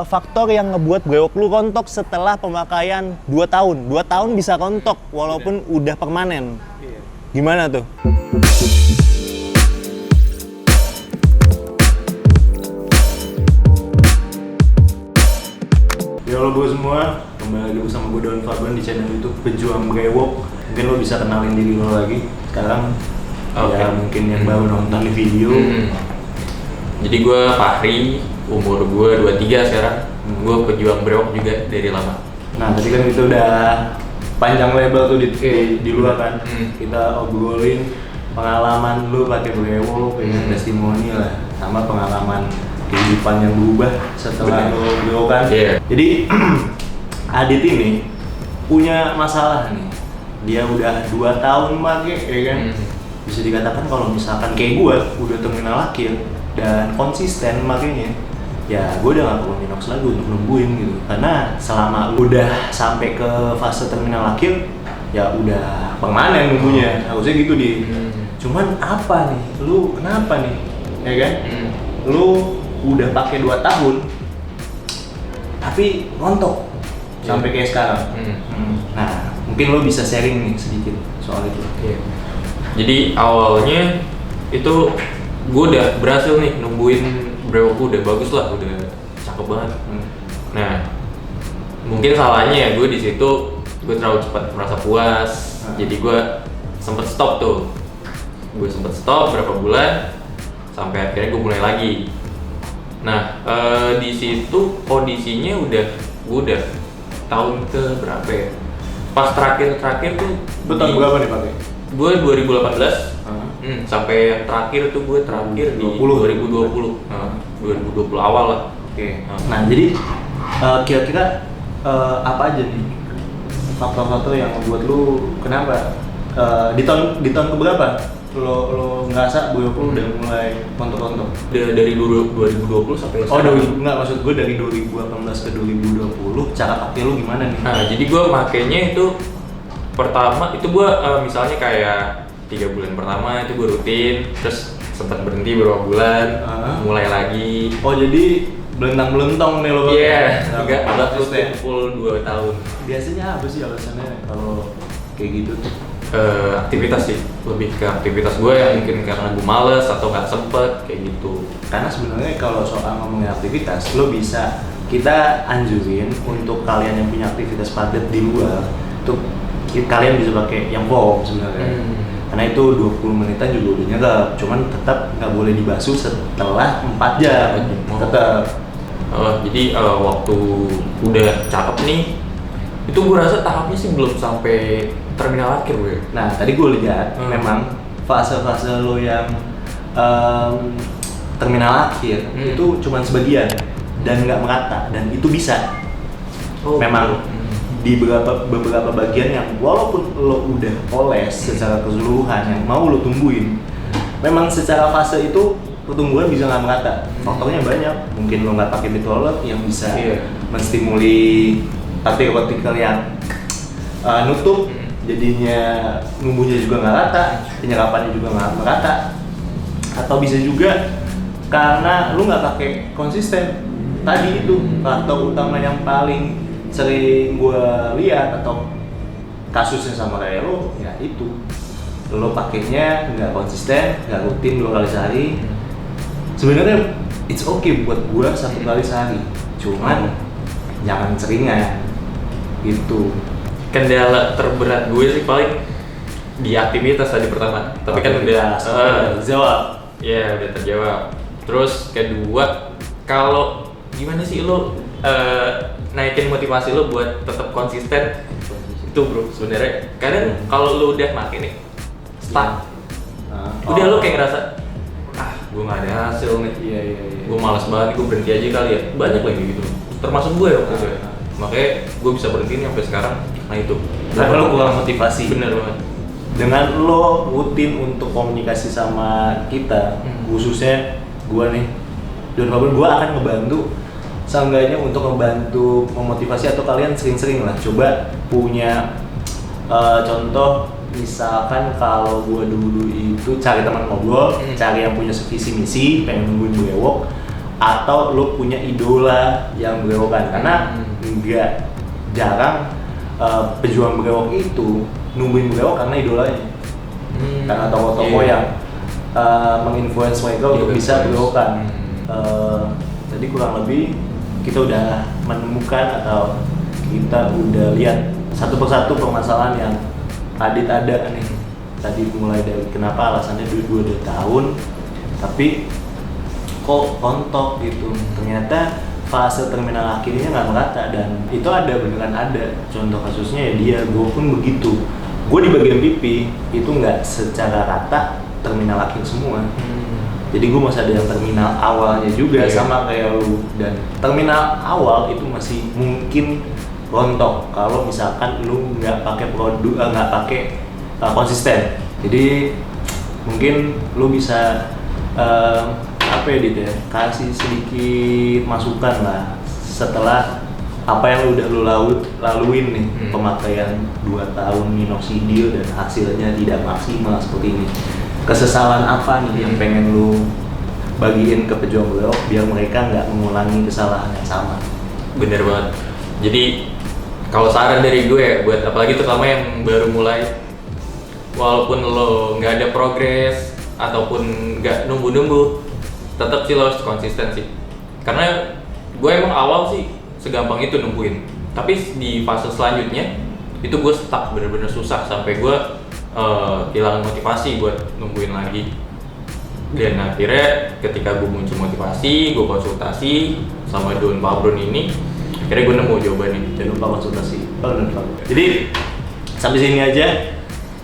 faktor yang ngebuat brewok lu rontok setelah pemakaian 2 tahun. 2 tahun bisa rontok walaupun udah permanen. Gimana tuh? Ya halo bro semua, kembali lagi bersama gue Daun Fabian di channel YouTube Pejuang Brewok. Mungkin lo bisa kenalin diri lo lagi sekarang. Ya mungkin yang baru nonton di video. Jadi gue Fahri, umur gue 23 sekarang. Gue pejuang brewok juga dari lama. Nah tadi kan itu udah panjang lebar tuh di luar kan. Kita obrolin pengalaman lo pakai brewok, testimoni lah, sama pengalaman kehidupan yang berubah setelah lo brewok kan. Jadi Adit ini punya masalah nih. Dia udah 2 tahun pakai, ya kan. Bisa dikatakan kalau misalkan kayak gue udah terminal akhir dan konsisten makanya, ya gue udah gak perlu minox lagi untuk nungguin gitu. Karena selama udah sampai ke fase terminal akhir, ya udah permanen nunggunya. Harusnya gitu di. Cuman apa nih? Lu kenapa nih? Ya kan? Lu udah pakai 2 tahun tapi rontok sampai kayak sekarang. Nah, mungkin lo bisa sharing nih sedikit soal itu. Jadi awalnya itu gue udah berhasil nih nungguin brewok gue udah bagus lah, udah cakep banget. Nah, mungkin salahnya ya gue di situ gue terlalu cepat merasa puas. Jadi gue sempet stop tuh. Gue sempet stop berapa bulan sampai akhirnya gue mulai lagi. Nah, di situ kondisinya gue udah tahun ke berapa ya? Pas terakhir tuh. Tahun berapa nih pakai? Gue 2018. Sampai yang terakhir tuh gue terakhir 2020 awal lah. Nah jadi kira-kira apa aja nih faktor-faktor yang membuat lu kenapa di tahun keberapa lo ngerasa brewok lu udah mulai rontok-rontok? Dari 2020 sampai sekarang. Enggak, maksud gue dari 2018 ke 2020 cara pakai lu gimana nih? Nah jadi gue makainya itu pertama itu gue misalnya kayak 3 bulan pertama itu gue rutin, terus sempat berhenti beberapa bulan, mulai lagi. Oh jadi belentang-belentong nih lo? Iya, enggak full 2 tahun. Biasanya apa sih alasannya kalau kayak gitu tuh? Aktivitas sih, lebih ke aktivitas gue yang mungkin karena gue males atau nggak sempet kayak gitu. Karena sebenarnya kalau soal ngomongin aktivitas, lo bisa kita anjurin untuk kalian yang punya aktivitas padat di luar, untuk kalian bisa pakai yang foam sebenarnya. Karena itu 20 menitan juga udah nyerap, cuman tetap nggak boleh dibasuh setelah 4 jam. Tetap. Jadi waktu udah cakep nih, itu gue rasa tahapnya sih belum sampai terminal akhir gue. Nah tadi gue lihat memang fase-fase lo yang terminal akhir itu cuman sebagian dan nggak merata, dan itu bisa. Memang di beberapa bagian yang walaupun lo udah poles secara keseluruhan yang mau lo tumbuhin, memang secara fase itu pertumbuhan bisa nggak merata. Faktornya banyak, mungkin lo nggak pakai beat roller yang bisa menstimuli partikel yang nutup, jadinya numbuhnya juga nggak rata, penyerapannya juga nggak merata. Atau bisa juga karena lu nggak pakai konsisten. Tadi itu faktor utama yang paling sering gue lihat atau kasusnya sama kayak lo, ya itu lo pakainya nggak konsisten, nggak rutin 2 kali sehari. Sebenarnya it's okay buat gue 1 kali sehari, cuman jangan seringan gitu. Kendala terberat gue sih paling di aktivitas tadi pertama, tapi kan udah terjawab. Ya udah terjawab. Terus kedua, kalau gimana sih lo naikin motivasi lo buat tetap konsisten itu bro sebenarnya. Kadang kalau lo udah makin nih stuck, udah lo kayak ngerasa gue nggak ada hasil nih. Gue malas banget, gue berhenti aja kali ya. Banyak lagi gitu, termasuk gue waktu itu. Makanya gue bisa berhenti nih sampai sekarang. Nah itu karena lo kurang motivasi. Bener banget. Dengan lo rutin untuk komunikasi sama kita, khususnya gue nih, dan gue akan ngebantu seenggaknya untuk ngebantu memotivasi, atau kalian sering-sering lah coba punya contoh. Misalkan kalau gue dulu itu cari teman ngobrol, cari yang punya visi misi, pengen nungguin brewok, atau lo punya idola yang berewokan. Karena nggak jarang pejuang berewok itu nungguin berewok karena idolanya, karena tokoh-tokoh yang menginfluence mereka untuk bisa berewokan. Jadi kurang lebih kita udah menemukan atau kita udah lihat satu persatu permasalahan yang Adit ada nih. Tadi mulai dari kenapa alasannya dulu 2 tahun tapi kok rontok gitu. Ternyata fase terminal akhirnya nggak merata, dan itu ada, beneran ada. Contoh kasusnya ya dia, gue pun begitu. Gue di bagian pipi itu nggak secara rata terminal akhir semua. Jadi gue masih ada yang terminal awalnya juga, sama kayak lu. Dan terminal awal itu masih mungkin rontok kalau misalkan lu nggak pakai produk, nggak pakai konsisten. Jadi mungkin lu bisa apa ya Dit ya, kasih sedikit masukan lah setelah apa yang udah lu laluin nih, pemakaian 2 tahun minoxidil dan hasilnya tidak maksimal seperti ini. Kesesalan apa nih yang pengen lu bagiin ke pejuang berewok biar mereka nggak mengulangi kesalahan yang sama? Bener banget. Jadi kalau saran dari gue ya, buat apalagi terutama yang baru mulai, walaupun lo nggak ada progres ataupun nggak nunggu-nunggu, tetap sih lo harus konsisten sih. Karena gue emang awal sih segampang itu nungguin, tapi di fase selanjutnya itu gue stuck, bener-bener susah sampai gue kehilangan motivasi buat nungguin lagi. Dan akhirnya ketika gue muncul motivasi, gue konsultasi sama Don Pabron ini, akhirnya gue nemu jawabannya. Jangan lupa konsultasi. Jadi sampai sini aja.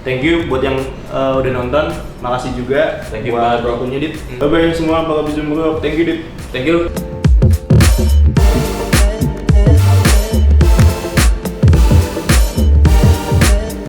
Thank you buat yang udah nonton. Makasih juga Thank you buat banget, bro. waktunya Dit. Bye bye semua para pejuang berewok. Thank you Dit. Thank you.